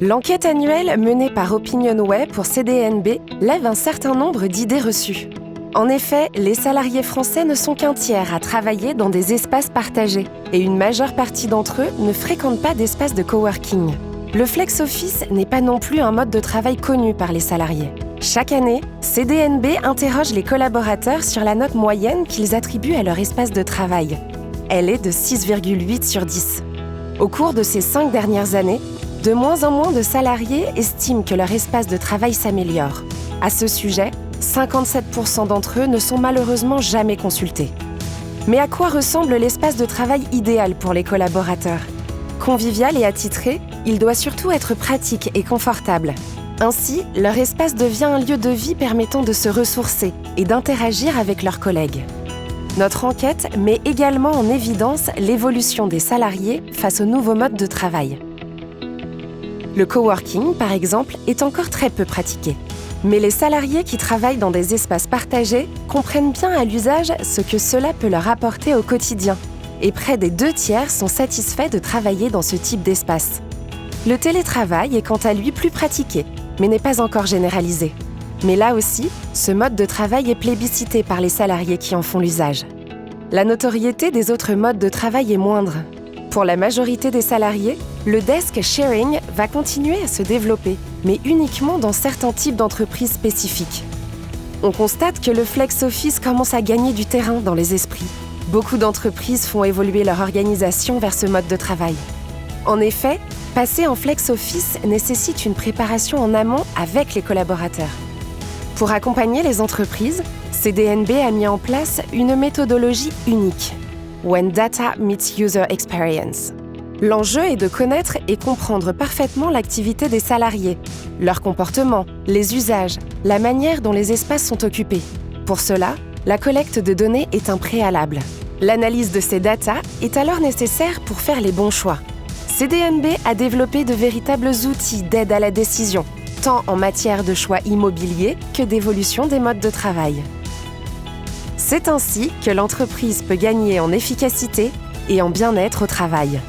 L'enquête annuelle menée par OpinionWay pour CDNB lève un certain nombre d'idées reçues. En effet, les salariés français ne sont qu'un tiers à travailler dans des espaces partagés et une majeure partie d'entre eux ne fréquentent pas d'espaces de coworking. Le flex office n'est pas non plus un mode de travail connu par les salariés. Chaque année, CDNB interroge les collaborateurs sur la note moyenne qu'ils attribuent à leur espace de travail. Elle est de 6,8 sur 10. Au cours de ces 5 dernières années, de moins en moins de salariés estiment que leur espace de travail s'améliore. À ce sujet, 57% d'entre eux ne sont malheureusement jamais consultés. Mais à quoi ressemble l'espace de travail idéal pour les collaborateurs ? Convivial et attitré, il doit surtout être pratique et confortable. Ainsi, leur espace devient un lieu de vie permettant de se ressourcer et d'interagir avec leurs collègues. Notre enquête met également en évidence l'évolution des salariés face aux nouveaux modes de travail. Le coworking, par exemple, est encore très peu pratiqué. Mais les salariés qui travaillent dans des espaces partagés comprennent bien à l'usage ce que cela peut leur apporter au quotidien. Et près des 2/3 sont satisfaits de travailler dans ce type d'espace. Le télétravail est quant à lui plus pratiqué, mais n'est pas encore généralisé. Mais là aussi, ce mode de travail est plébiscité par les salariés qui en font l'usage. La notoriété des autres modes de travail est moindre. Pour la majorité des salariés, le desk sharing va continuer à se développer, mais uniquement dans certains types d'entreprises spécifiques. On constate que le flex office commence à gagner du terrain dans les esprits. Beaucoup d'entreprises font évoluer leur organisation vers ce mode de travail. En effet, passer en flex office nécessite une préparation en amont avec les collaborateurs. Pour accompagner les entreprises, CDNB a mis en place une méthodologie unique, When Data Meets User Experience. L'enjeu est de connaître et comprendre parfaitement l'activité des salariés, leur comportement, les usages, la manière dont les espaces sont occupés. Pour cela, la collecte de données est un préalable. L'analyse de ces datas est alors nécessaire pour faire les bons choix. CDNB a développé de véritables outils d'aide à la décision, tant en matière de choix immobiliers que d'évolution des modes de travail. C'est ainsi que l'entreprise peut gagner en efficacité et en bien-être au travail.